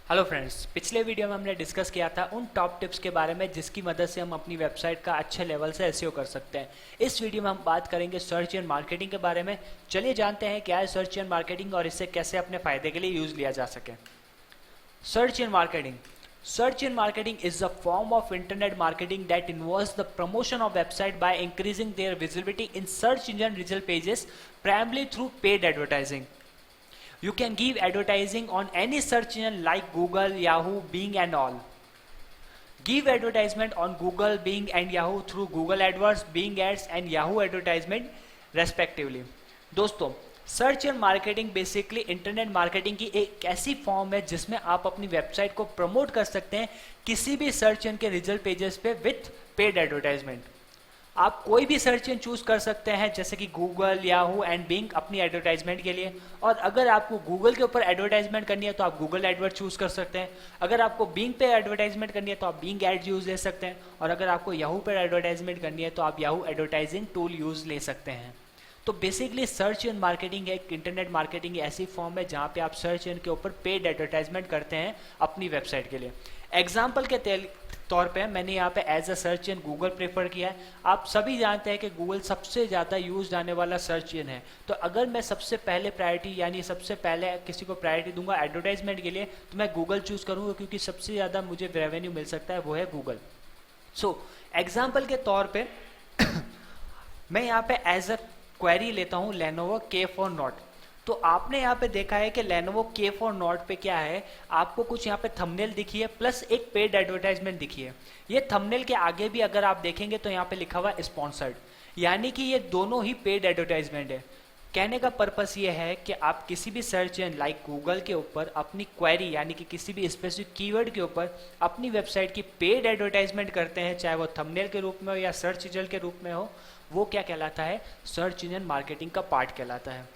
Hello friends, पिछले video में हमने डिस्कस किया था उन टॉप टिप्स के बारे में जिसकी मदद से हम अपनी वेबसाइट का अच्छे लेवल से एसईओ कर सकते हैं। इस वीडियो में हम बात करेंगे सर्च इंजन मार्केटिंग के बारे में। चलिए जानते हैं क्या है सर्च इंजन मार्केटिंग और इससे कैसे अपने फायदे के लिए यूज लिया जा सके। Search engine marketing. Search engine marketing is a form of internet marketing that involves the promotion of website by increasing their visibility in search engine result pages, primarily through paid advertising. You can give advertising on any search engine like Google, Yahoo, Bing and all. Give advertisement on Google, Bing and Yahoo through Google AdWords, Bing Ads and Yahoo advertisement respectively. दोस्तों, search and marketing basically internet marketing की एक ऐसी form है जिसमें आप अपनी website को promote कर सकते हैं किसी भी सर्च इंजन के रिजल्ट पेजेस पे विथ पेड एडवर्टाइजमेंट। आप कोई भी सर्च इंजन चूज कर सकते हैं जैसे कि गूगल, याहू एंड बिंग अपनी एडवर्टाइजमेंट के लिए। और अगर आपको गूगल के ऊपर एडवर्टाइजमेंट करनी है तो आप गूगल एडवर्ड चूज कर सकते हैं। अगर आपको बिंग पे एडवर्टाइजमेंट करनी है तो आप बिंग एड यूज ले सकते हैं। और अगर आपको याहू पर एडवर्टाइजमेंट करनी है तो आप याहू एडवर्टाइजिंग टूल यूज ले सकते हैं। तो बेसिकली सर्च इंजन मार्केटिंग एक इंटरनेट मार्केटिंग ऐसी फॉर्म है जहां पे आप सर्च इंजन के ऊपर पेड एडवर्टाइजमेंट करते हैं अपनी वेबसाइट के लिए। एग्जांपल के तौर पे मैंने यहाँ पे as a search engine Google prefer किया है। आप सभी जानते हैं कि गूगल सबसे ज़्यादा यूज आने वाला सर्च इंजन है। तो अगर मैं सबसे पहले प्रायोरिटी यानी सबसे पहले किसी को प्रायोरिटी दूंगा एडवर्टाइजमेंट के लिए तो मैं गूगल चूज करूँगा, क्योंकि सबसे ज़्यादा मुझे रेवेन्यू मिल सकता है वो है गूगल। सो एग्जाम्पल के तौर पर मैं यहाँ पे एज अ क्वेरी लेता हूँ Lenovo K4 Note। तो आपने यहाँ पे देखा है कि Lenovo K4 Note पे क्या है, आपको कुछ यहाँ पे थंबनेल दिखी है प्लस एक पेड एडवर्टाइजमेंट दिखी है। ये थंबनेल के आगे भी अगर आप देखेंगे तो यहाँ पे लिखा हुआ है स्पॉन्सर्ड, यानी कि ये दोनों ही पेड एडवर्टाइजमेंट है। कहने का पर्पस ये है कि आप किसी भी सर्च इंजन लाइक गूगल के ऊपर अपनी क्वेरी यानी कि किसी भी स्पेसिफिक कीवर्ड के ऊपर अपनी वेबसाइट की पेड एडवर्टाइजमेंट करते हैं, चाहे वो थंबनेल के रूप में हो या सर्च रिजल्ट के रूप में हो, वो क्या कहलाता है, सर्च इंजन मार्केटिंग का पार्ट कहलाता है।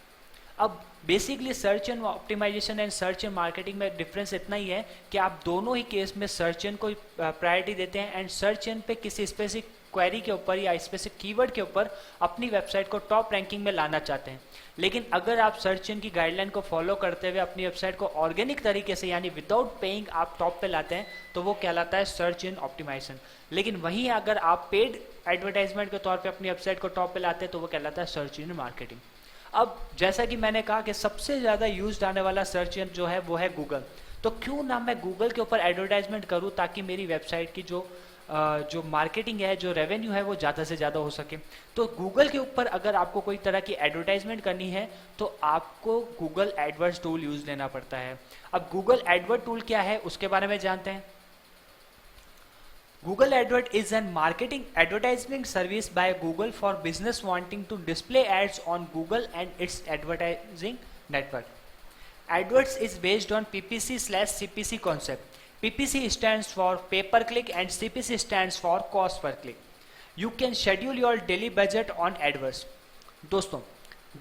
अब basically search engine optimisation and search engine marketing में डिफरेंस इतना ही है कि आप दोनों ही केस में सर्च इंजन को प्रायोरिटी देते हैं एंड सर्च इंजन पे किसी स्पेसिफिक क्वेरी के ऊपर या स्पेसिफिक कीवर्ड के ऊपर अपनी वेबसाइट को टॉप रैंकिंग में लाना चाहते हैं। लेकिन अगर आप सर्च इंजन की गाइडलाइन को फॉलो करते हुए अपनी वेबसाइट को ऑर्गेनिक तरीके से यानी विदाउट पेइंग आप टॉप पे लाते हैं तो वो कहलाता है सर्च इंजन ऑप्टिमाइजेशन। लेकिन वहीं अगर आप पेड एडवर्टाइजमेंट के तौर पे अपनी वेबसाइट को टॉप पे लाते हैं तो वो कहलाता है सर्च इंजन मार्केटिंग। अब जैसा कि मैंने कहा कि सबसे ज़्यादा यूज आने वाला सर्च इंजन जो है वो है गूगल। तो क्यों ना मैं गूगल के ऊपर एडवर्टाइजमेंट करूं ताकि मेरी वेबसाइट की जो मार्केटिंग है, जो रेवेन्यू है वो ज़्यादा से ज़्यादा हो सके। तो गूगल के ऊपर अगर आपको कोई तरह की एडवर्टाइजमेंट करनी है तो आपको गूगल एडवर्ड्स टूल यूज लेना पड़ता है। अब गूगल एडवर्ड टूल क्या है उसके बारे में जानते हैं। Google AdWords is a marketing advertising service by Google for business wanting to display ads on Google and its advertising network. AdWords is based on PPC/CPC concept. PPC stands for pay per click and CPC stands for cost per click. You can schedule your daily budget on AdWords. दोस्तों,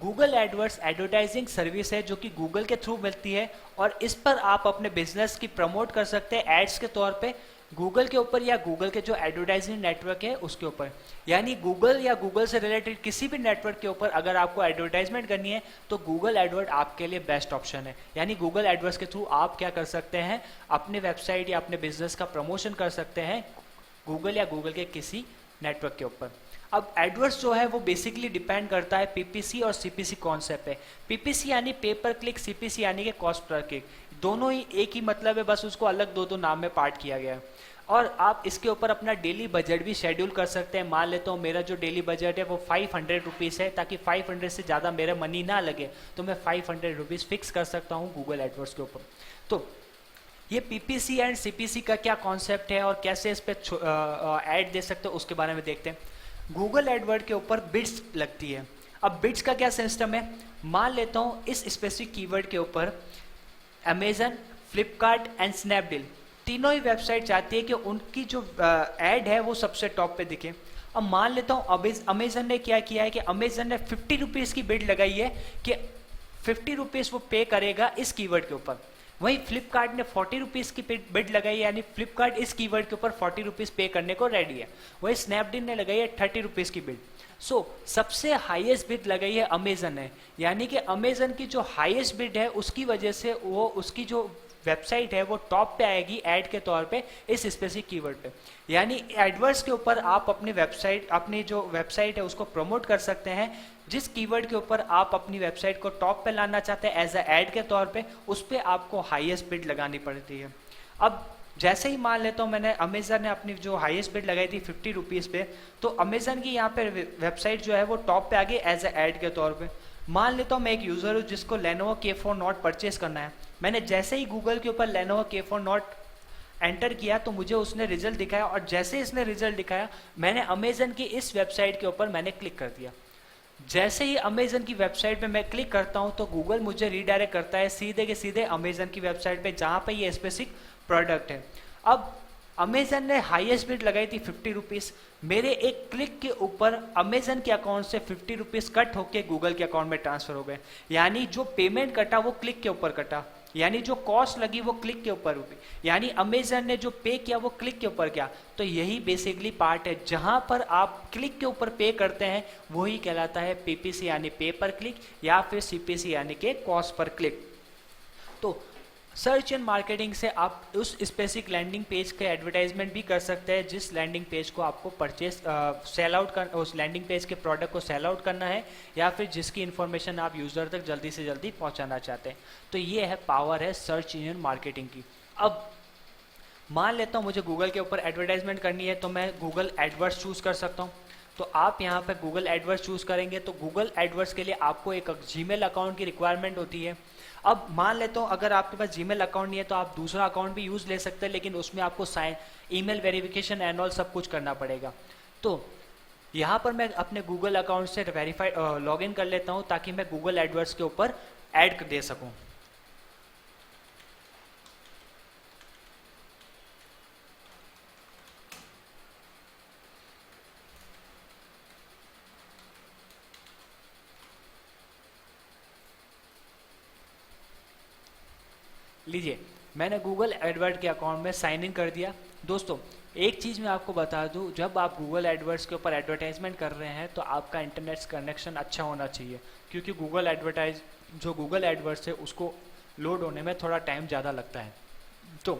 Google AdWords advertising service है जो कि Google के through मिलती है और इस पर आप अपने बिजनेस की प्रमोट कर सकते हैं एड्स के तौर पे गूगल के ऊपर या गूगल के जो एडवर्टाइजिंग नेटवर्क है उसके ऊपर। यानी गूगल या गूगल से रिलेटेड किसी भी नेटवर्क के ऊपर अगर आपको एडवर्टाइजमेंट करनी है तो गूगल एडवर्ड आपके लिए बेस्ट ऑप्शन है। यानी गूगल एडवर्ड्स के थ्रू आप क्या कर सकते हैं, अपने वेबसाइट या अपने बिजनेस का प्रमोशन कर सकते हैं गूगल या गूगल के किसी नेटवर्क के ऊपर। अब एडवर्ड्स जो है वो बेसिकली डिपेंड करता है पीपीसी और सीपीसी कॉन्सेप्ट है। पीपीसी यानी पे पर क्लिक, सीपीसी यानी कि कॉस्ट पर क्लिक। दोनों ही एक ही मतलब है, बस उसको अलग दो दो नाम में पार्ट किया गया है। और आप इसके ऊपर अपना डेली बजट भी शेड्यूल कर सकते हैं। मान लेता हूँ मेरा जो डेली बजट है वो 500 रुपीज़ है, ताकि 500 से ज़्यादा मेरा मनी ना लगे तो मैं 500 रुपीज़ फिक्स कर सकता हूँ गूगल एडवर्ड्स के ऊपर। तो ये पीपीसी एंड सीपीसी का क्या कॉन्सेप्ट है और कैसे इस पर ऐड दे सकते हो उसके बारे में देखते हैं। गूगल एडवर्ड के ऊपर बिड्स लगती है। अब बिड्स का क्या सिस्टम है, मान लेता हूँ इस स्पेसिफिक कीवर्ड के ऊपर अमेजन, फ्लिपकार्ट एंड स्नैपडील तीनों ही वेबसाइट चाहती है कि उनकी जो ऐड है वो सबसे टॉप पे दिखे। अब मान लेता हूँ अमेजन ने क्या किया है कि अमेजन ने 50 रुपीज़ की बिड लगाई है कि 50 रुपीज़ वो पे करेगा इस कीवर्ड के ऊपर। वहीं फ्लिपकार्ट ने 40 रुपीज़ की बिड लगाई, यानी फ्लिपकार्ट इस कीवर्ड के ऊपर 40 रुपीज़ पे करने को रेडी है। वहीं स्नैपडील ने लगाई है 30 रुपीज़ की बिड। सबसे हाईएस्ट बिड लगाई है अमेजन ने, यानी कि अमेजन की जो हाईएस्ट बिड है उसकी वजह से वो उसकी जो वेबसाइट है वो टॉप पे आएगी ऐड के तौर पे इस स्पेसिफिक कीवर्ड पे। यानी एडवर्ड्स के ऊपर आप अपनी वेबसाइट, अपनी जो वेबसाइट है उसको प्रमोट कर सकते हैं। जिस कीवर्ड के ऊपर आप अपनी वेबसाइट को टॉप पे लाना चाहते हैं एज अ ऐड के तौर पे, उस पर आपको हाईएस्ट बिड लगानी पड़ती है। अब जैसे ही मान लेता हूँ मैंने, अमेजन ने अपनी जो हाईएस्ट बिड लगाई थी 50 रुपीज़ पे, तो अमेजन की यहाँ पे वेबसाइट जो है वो टॉप पे आ गई एज अ ऐड के तौर पे। मान लेता हूँ मैं एक यूज़र हूँ जिसको लेनोवो K4 Note परचेस करना है। मैंने जैसे ही गूगल के ऊपर लेनोवो K4 Note एंटर किया तो मुझे उसने रिजल्ट दिखाया, और जैसे इसने रिजल्ट दिखाया मैंने अमेजन की इस वेबसाइट के ऊपर मैंने क्लिक कर दिया। जैसे ही अमेजन की वेबसाइट पे मैं क्लिक करता हूँ तो गूगल मुझे रीडायरेक्ट करता है सीधे के सीधे अमेजन की वेबसाइट पे जहाँ पे ये स्पेसिफिक प्रोडक्ट है। अब अमेजन ने हाईएस्ट बिड लगाई थी 50 रुपीज़। मेरे एक क्लिक के ऊपर अमेजन के अकाउंट से 50 रुपीज़ कट होके गूगल के अकाउंट में ट्रांसफर हो गए। यानी जो पेमेंट कटा वो क्लिक के ऊपर कटा, यानी जो कॉस्ट लगी वो क्लिक के ऊपर हुई, यानी अमेजन ने जो पे किया वो क्लिक के ऊपर किया। तो यही बेसिकली पार्ट है, जहां पर आप क्लिक के ऊपर पे करते हैं वही कहलाता है पीपीसी यानी पे पर क्लिक, या फिर सीपीसी यानी के कॉस्ट पर क्लिक। तो सर्च एंड मार्केटिंग से आप उस स्पेसिफिक लैंडिंग पेज के एडवर्टाइजमेंट भी कर सकते हैं जिस लैंडिंग पेज को आपको परचेस सेल आउट कर, उस लैंडिंग पेज के प्रोडक्ट को सेल आउट करना है, या फिर जिसकी इन्फॉर्मेशन आप यूज़र तक जल्दी से जल्दी पहुंचाना चाहते हैं। तो ये है पावर है सर्च इंजन मार्केटिंग की। अब मान लेता हूँ मुझे गूगल के ऊपर एडवर्टाइजमेंट करनी है तो मैं गूगल एडवर्ड्स चूज़ कर सकता हूँ। तो आप यहाँ पे गूगल एडवर्ड्स चूज़ करेंगे तो गूगल एडवर्ड्स के लिए आपको एक जीमेल अकाउंट की रिक्वायरमेंट होती है। अब मान लेता हूँ अगर आपके पास जीमेल अकाउंट नहीं है तो आप दूसरा अकाउंट भी यूज़ ले सकते हैं, लेकिन उसमें आपको ईमेल वेरिफिकेशन एंड ऑल सब कुछ करना पड़ेगा। तो यहाँ पर मैं अपने गूगल अकाउंट से वेरीफाइड लॉगिन कर लेता हूँ ताकि मैं गूगल एडवर्ड्स के ऊपर ऐड दे सकूँ। लीजिए मैंने गूगल एडवर्ड के अकाउंट में साइन इन कर दिया। दोस्तों एक चीज़ मैं आपको बता दूं, जब आप गूगल एडवर्ड्स के ऊपर एडवर्टाइजमेंट कर रहे हैं तो आपका इंटरनेट कनेक्शन अच्छा होना चाहिए, क्योंकि गूगल एडवर्ड्स है उसको लोड होने में थोड़ा टाइम ज़्यादा लगता है। तो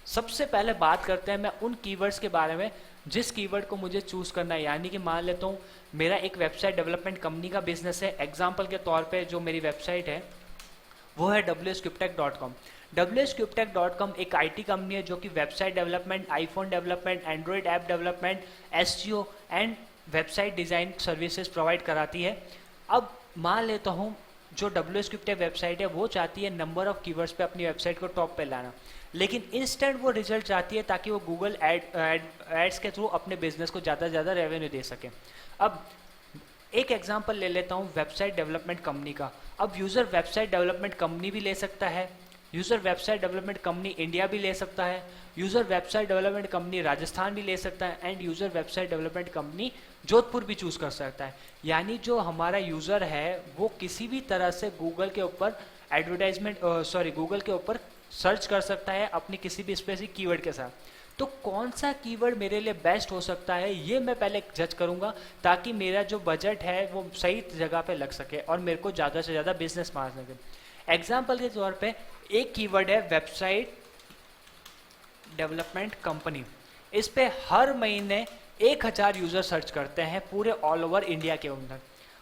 सबसे पहले बात करते हैं मैं उन कीवर्ड्स के बारे में जिस कीवर्ड को मुझे चूज़ करना है। यानी कि मान लेता हूँ मेरा एक वेबसाइट डेवलपमेंट कंपनी का बिजनेस है। एग्जाम्पल के तौर पर जो मेरी वेबसाइट है वो है wsquiptech.com। wsquiptech.com एक आईटी कंपनी है जो कि website development, iPhone development, Android app development, SEO and website design services provide कराती है। अब मान लेता हूँ जो wsquiptech वेबसाइट है वो चाहती है नंबर ऑफ कीवर्ड्स पे अपनी वेबसाइट को टॉप पे लाना, लेकिन इंस्टेंट वो रिजल्ट चाहती है ताकि वो गूगल एड्स के थ्रू अपने बिजनेस को ज़्यादा से ज़्यादा रेवेन्यू दे सके। अब एक एग्जांपल ले लेता हूँ वेबसाइट डेवलपमेंट कंपनी का। अब यूज़र वेबसाइट डेवलपमेंट कंपनी भी ले सकता है, user website development company India भी ले सकता है, user website development company Rajasthan भी ले सकता है, end user website development company Jodhpur भी चूज़ कर सकता है। यानी जो हमारा यूज़र है वो किसी भी तरह से गूगल के ऊपर गूगल के ऊपर सर्च कर सकता है अपनी किसी भी स्पेसिफिक कीवर्ड के साथ। तो कौन सा कीवर्ड मेरे लिए बेस्ट हो सकता है ये मैं पहले जज करूंगा, ताकि मेरा जो बजट है वो सही जगह पे लग सके और मेरे को ज़्यादा से ज़्यादा बिजनेस मार सके। एग्जाम्पल के तौर पे एक कीवर्ड है वेबसाइट डेवलपमेंट कंपनी। इस पे हर महीने 1000 यूज़र सर्च करते हैं पूरे ऑल ओवर इंडिया के अंदर।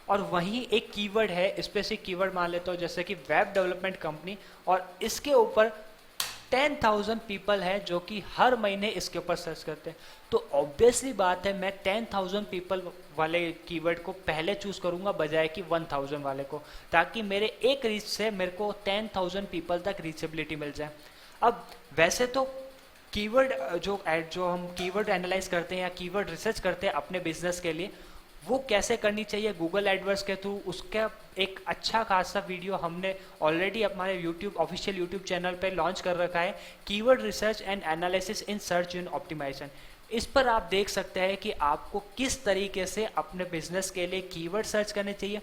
और वहीं एक कीवर्ड है, स्पेसिफिक कीवर्ड मान लेता हूँ जैसे कि वेब डेवलपमेंट कंपनी, और इसके ऊपर 10,000 पीपल है जो कि हर महीने इसके ऊपर सर्च करते हैं। तो ऑब्वियसली बात है मैं 10,000 पीपल वाले कीवर्ड को पहले चूज करूंगा बजाय कि 1000 वाले को, ताकि मेरे एक रीच से मेरे को 10,000 पीपल तक रीचेबिलिटी मिल जाए। अब वैसे तो कीवर्ड जो हम कीवर्ड एनालाइज करते हैं या कीवर्ड रिसर्च करते हैं अपने बिजनेस के लिए, वो कैसे करनी चाहिए गूगल एडवर्ड्स के थ्रू, उसका एक अच्छा खासा वीडियो हमने ऑलरेडी हमारे ऑफिशियल यूट्यूब चैनल पे लॉन्च कर रखा है, keyword research and analysis in search engine optimisation. इस पर आप देख सकते हैं कि आपको किस तरीके से अपने बिजनेस के लिए कीवर्ड सर्च करने चाहिए,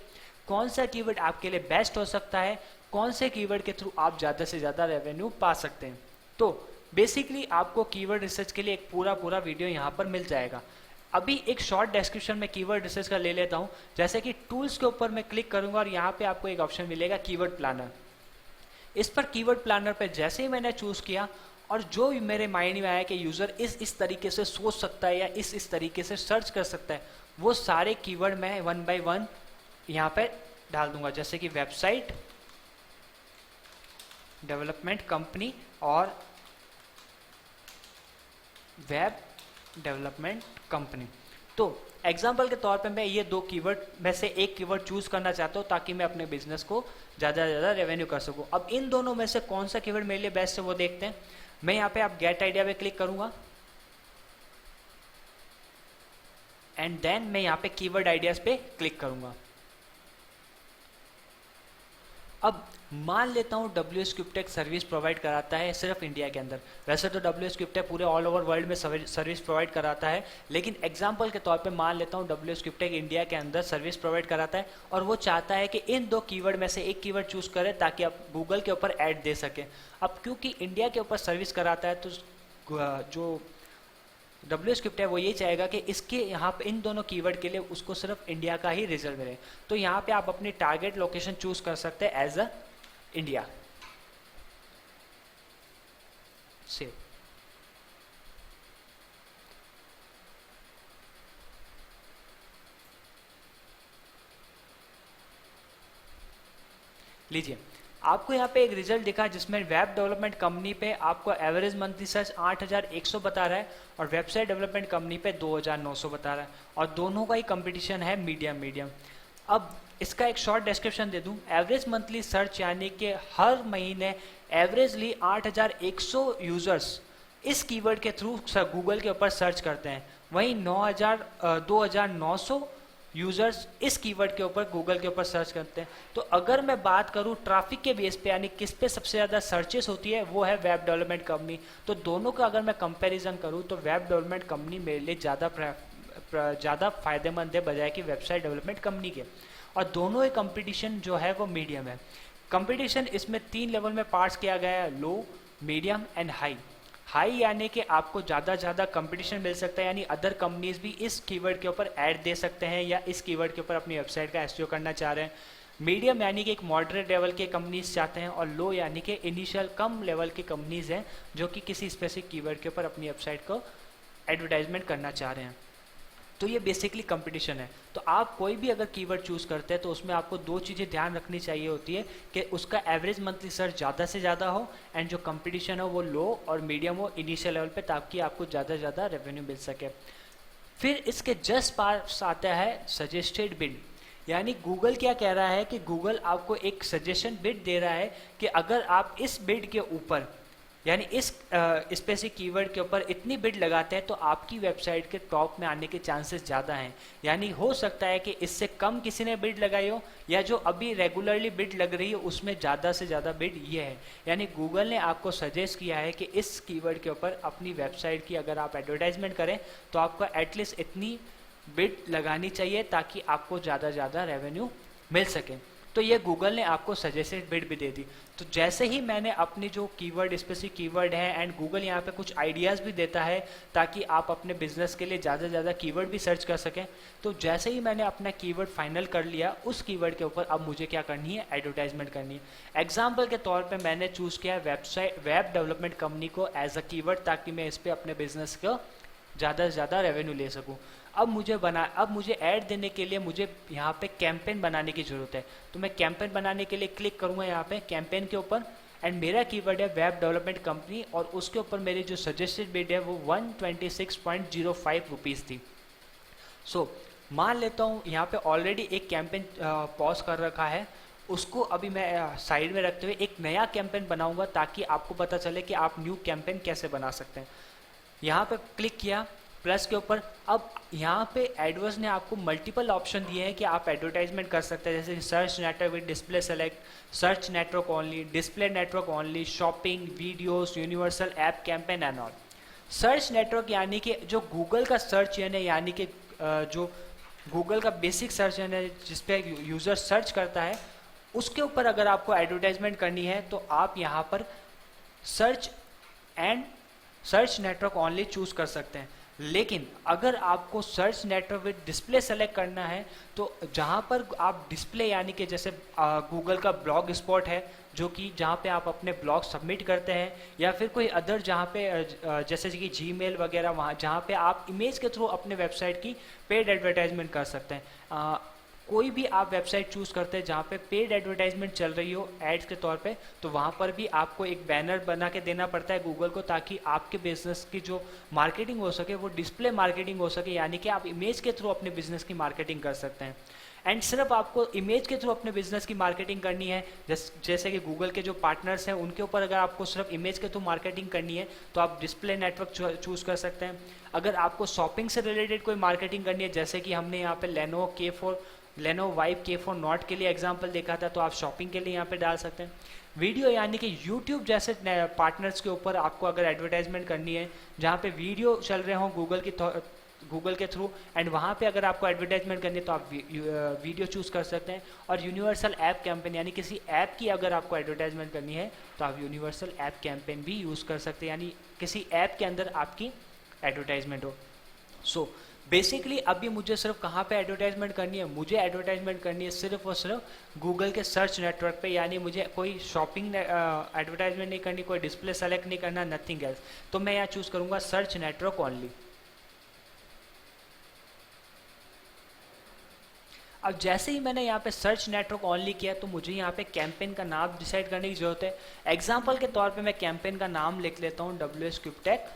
कौन सा कीवर्ड आपके लिए बेस्ट हो सकता है, कौन से कीवर्ड के थ्रू आप ज़्यादा से ज़्यादा रेवेन्यू पा सकते हैं। तो बेसिकली आपको कीवर्ड रिसर्च के लिए एक पूरा वीडियो यहाँ पर मिल जाएगा। अभी एक शॉर्ट डिस्क्रिप्शन में कीवर्ड रिसर्च का ले लेता हूँ। जैसे कि टूल्स के ऊपर मैं क्लिक करूंगा और यहाँ पे आपको एक ऑप्शन मिलेगा कीवर्ड प्लानर। इस पर कीवर्ड प्लानर पे जैसे ही मैंने चूज़ किया और जो भी मेरे माइंड में आया कि यूज़र इस तरीके से सोच सकता है या इस तरीके से सर्च कर सकता है, वो सारे कीवर्ड मैं वन बाय वन यहाँ पे डाल दूंगा, जैसे कि वेबसाइट डेवलपमेंट कंपनी और वेब डेवलपमेंट कंपनी। तो एग्जाम्पल के तौर पे मैं ये दो कीवर्ड में से एक कीवर्ड चूज करना चाहता हूँ ताकि मैं अपने बिजनेस को ज़्यादा से ज़्यादा रेवेन्यू कर सकूँ। अब इन दोनों में से कौन सा कीवर्ड मेरे लिए बेस्ट है वो देखते हैं। मैं यहाँ पे आप गेट आइडिया पे क्लिक करूँगा एंड देन मैं यहाँ पे कीवर्ड आइडियाज पे क्लिक करूँगा। अब मान लेता हूँ WS Cuptech सर्विस प्रोवाइड कराता है सिर्फ इंडिया के अंदर। वैसे तो WS Cuptech पूरे ऑल ओवर वर्ल्ड में सर्विस प्रोवाइड कराता है, लेकिन एग्जांपल के तौर पे मान लेता हूँ WS Cuptech इंडिया के अंदर सर्विस प्रोवाइड कराता है और वो चाहता है कि इन दो कीवर्ड में से एक कीवर्ड चूज करें ताकि आप गूगल के ऊपर ऐड दे सकें। अब क्योंकि इंडिया के ऊपर सर्विस कराता है तो जो WS Cuptech है वो ये चाहेगा कि इसके यहाँ पे इन दोनों कीवर्ड के लिए उसको सिर्फ इंडिया का ही रिजल्ट मिले। तो यहाँ पे आप अपनी टारगेट लोकेशन चूज कर सकते हैं एज अ इंडिया से। लीजिए आपको यहाँ पे एक रिजल्ट दिखा जिसमें वेब डेवलपमेंट कंपनी पे आपको एवरेज मंथली सर्च 8100 बता रहा है और वेबसाइट डेवलपमेंट कंपनी पे 2900 बता रहा है और दोनों का ही कंपटीशन है मीडियम। अब इसका एक शॉर्ट डिस्क्रिप्शन दे दूं। एवरेज मंथली सर्च यानी कि हर महीने एवरेजली 8100 यूजर्स इस कीवर्ड के थ्रू गूगल के ऊपर सर्च करते हैं, वहीं 2900 यूजर्स इस कीवर्ड के ऊपर गूगल के ऊपर सर्च करते हैं। तो अगर मैं बात करूं ट्रैफिक के बेस पे यानी किस पे सबसे ज़्यादा सर्चेस होती है वो है वेब डेवलपमेंट कंपनी। तो दोनों का अगर मैं कंपैरिजन करूं तो वेब डेवलपमेंट कंपनी मेरे लिए ज़्यादा फायदेमंद है बजाय कि वेबसाइट डेवलपमेंट कंपनी के। और दोनों ही कंपटीशन जो है वो मीडियम है। कंपटीशन इसमें 3 लेवल में पार्ट्स किया गया है, लो, मीडियम एंड हाई। हाई यानी कि आपको ज़्यादा कंपटीशन मिल सकता है, यानी अदर कंपनीज भी इस कीवर्ड के ऊपर ऐड दे सकते हैं या इस कीवर्ड के ऊपर अपनी वेबसाइट का एसईओ करना चाह रहे हैं। मीडियम यानी कि एक मॉडरेट लेवल के कंपनीज चाहते हैं और लो यानी कि इनिशियल कम लेवल के कंपनीज हैं जो कि किसी स्पेसिफिक कीवर्ड के ऊपर अपनी वेबसाइट को एडवर्टाइजमेंट करना चाह रहे हैं। तो ये बेसिकली कंपटीशन है। तो आप कोई भी अगर कीवर्ड चूज करते हैं तो उसमें आपको दो चीज़ें ध्यान रखनी चाहिए होती है कि उसका एवरेज मंथली सर्च ज़्यादा से ज़्यादा हो एंड जो कंपटीशन हो वो लो और मीडियम हो इनिशियल लेवल पे, ताकि आपको ज़्यादा से ज़्यादा रेवेन्यू मिल सके। फिर इसके जस्ट पास आता है सजेस्टेड बिड, यानी गूगल क्या कह रहा है कि गूगल आपको एक सजेशन बिड दे रहा है कि अगर आप इस बिड के ऊपर यानी इस स्पेसिफिक कीवर्ड के ऊपर इतनी बिड लगाते हैं तो आपकी वेबसाइट के टॉप में आने के चांसेस ज़्यादा हैं। यानी हो सकता है कि इससे कम किसी ने बिड लगाई हो या जो अभी रेगुलरली बिड लग रही है उसमें ज़्यादा से ज़्यादा बिड ये है। यानी गूगल ने आपको सजेस्ट किया है कि इस कीवर्ड के ऊपर अपनी वेबसाइट की अगर आप एडवर्टाइजमेंट करें तो आपको एटलीस्ट इतनी बिड लगानी चाहिए ताकि आपको ज़्यादा से ज़्यादा रेवेन्यू मिल सके। तो ये गूगल ने आपको सजेस्टेड बिड भी दे दी। तो जैसे ही मैंने अपनी जो कीवर्ड स्पेसिफिक कीवर्ड है एंड गूगल यहाँ पे कुछ आइडियाज़ भी देता है ताकि आप अपने बिजनेस के लिए ज़्यादा से ज़्यादा कीवर्ड भी सर्च कर सकें। तो जैसे ही मैंने अपना कीवर्ड फाइनल कर लिया उस कीवर्ड के ऊपर अब मुझे क्या करनी है, एडवर्टाइजमेंट करनी है। एग्जाम्पल के तौर पर मैंने चूज़ किया वेब डेवलपमेंट कंपनी को एज अ कीवर्ड ताकि मैं इस पर अपने बिजनेस को ज़्यादा से ज़्यादा रेवेन्यू ले सकूँ। अब मुझे ऐड देने के लिए मुझे यहाँ पे कैंपेन बनाने की ज़रूरत है। तो मैं कैंपेन बनाने के लिए क्लिक करूँगा यहाँ पे कैंपेन के ऊपर एंड मेरा कीवर्ड है वेब डेवलपमेंट कंपनी और उसके ऊपर मेरी जो सजेस्टेड बिड है वो 126.05 रुपीज़ थी। सो मान लेता हूँ यहाँ पे ऑलरेडी एक कैंपेन पॉज कर रखा है, उसको अभी मैं साइड में रखते हुए एक नया कैंपेन बनाऊँगा ताकि आपको पता चले कि आप न्यू कैंपेन कैसे बना सकते हैं। यहाँ पे क्लिक किया प्लस के ऊपर। अब यहाँ पे एडवर्ड्स ने आपको मल्टीपल ऑप्शन दिए हैं कि आप एडवर्टाइजमेंट कर सकते हैं, जैसे search network with display select, search network only, display network only, shopping, videos, universal app campaign and all. Search network यानी कि जो गूगल का सर्च इंजन है, यानी कि जो गूगल का बेसिक सर्च इंजन है जिसपे यूज़र सर्च करता है, उसके ऊपर अगर आपको एडवर्टाइजमेंट करनी है तो आप यहाँ पर सर्च नेटवर्क ओनली चूज कर सकते हैं। लेकिन अगर आपको search network with display select करना है तो जहाँ पर आप डिस्प्ले यानी कि जैसे गूगल का ब्लॉग स्पॉट है जो कि जहाँ पे आप अपने ब्लॉग सबमिट करते हैं, या फिर कोई अदर जहाँ पे जैसे कि जीमेल वगैरह, वहाँ जहाँ पे आप इमेज के थ्रू अपने वेबसाइट की पेड एडवर्टाइजमेंट कर सकते हैं। कोई भी आप वेबसाइट चूज़ करते हैं जहाँ पे पेड एडवर्टाइजमेंट चल रही हो एड्स के तौर पे, तो वहाँ पर भी आपको एक बैनर बना के देना पड़ता है गूगल को, ताकि आपके बिजनेस की जो मार्केटिंग हो सके वो डिस्प्ले मार्केटिंग हो सके, यानी कि आप इमेज के थ्रू अपने बिजनेस की मार्केटिंग कर सकते हैं। एंड सिर्फ आपको इमेज के थ्रू अपने बिजनेस की मार्केटिंग करनी है, जैसे कि गूगल के जो पार्टनर्स हैं उनके ऊपर अगर आपको सिर्फ इमेज के थ्रू मार्केटिंग करनी है तो आप डिस्प्ले नेटवर्क चूज़ कर सकते हैं। अगर आपको शॉपिंग से रिलेटेड कोई मार्केटिंग करनी है, जैसे कि हमने यहाँ पे लेनो वाइब K4 नॉट के लिए एग्जाम्पल देखा था, तो आप शॉपिंग के लिए यहाँ पे डाल सकते हैं। वीडियो यानी कि यूट्यूब जैसे पार्टनर्स के ऊपर आपको अगर एडवर्टाइजमेंट करनी है जहाँ पे वीडियो चल रहे हों गूगल के थ्रू, एंड वहाँ पे अगर आपको एडवर्टाइजमेंट करनी है तो आप वीडियो चूज़ कर सकते हैं। और यूनिवर्सल ऐप कैंपेन यानी किसी ऐप की अगर आपको एडवर्टाइजमेंट करनी है तो आप यूनिवर्सल ऐप कैंपेन भी यूज़ कर सकते हैं, यानी किसी ऐप के अंदर आपकी एडवर्टाइजमेंट हो। सो बेसिकली अभी मुझे सिर्फ कहाँ पे एडवर्टाइजमेंट करनी है, मुझे एडवर्टाइजमेंट करनी है सिर्फ और सिर्फ गूगल के सर्च नेटवर्क पे, यानी मुझे कोई शॉपिंग एडवर्टाइजमेंट नहीं करनी, कोई डिस्प्ले सेलेक्ट नहीं करना, नथिंग एल्स। तो मैं यहाँ चूज़ करूँगा सर्च नेटवर्क ओनली। अब जैसे ही मैंने यहाँ पे सर्च नेटवर्क ऑनली किया तो मुझे यहाँ पे कैंपेन का नाम डिसाइड करने की ज़रूरत है। एग्जांपल के तौर पे मैं कैंपेन का नाम लिख लेता हूँ WS क्यूबटेक,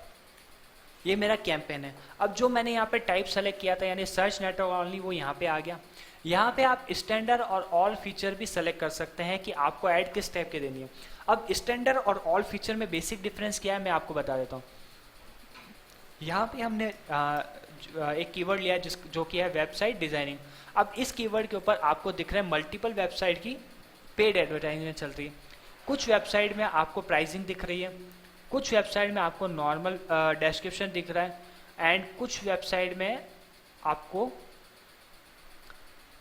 ये मेरा कैंपेन है। अब जो मैंने यहाँ पे टाइप सेलेक्ट किया था यानी सर्च नेटवर्क ऑनली, वो यहाँ पे आ गया। यहाँ पे आप स्टैंडर्ड और ऑल फीचर भी सेलेक्ट कर सकते हैं कि आपको ऐड किस टाइप के देनी है। अब स्टैंडर्ड और ऑल फीचर में बेसिक डिफरेंस क्या है मैं आपको बता देता हूँ। यहाँ पे हमने एक कीवर्ड लिया है जो कि है वेबसाइट डिजाइनिंग। अब इस कीवर्ड के ऊपर आपको दिख रहा है मल्टीपल वेबसाइट की पेड एडवर्टाइजमेंट चल रही है। कुछ वेबसाइट में आपको प्राइसिंग दिख रही है, कुछ वेबसाइट में आपको नॉर्मल डिस्क्रिप्शन दिख रहा है, एंड कुछ वेबसाइट में आपको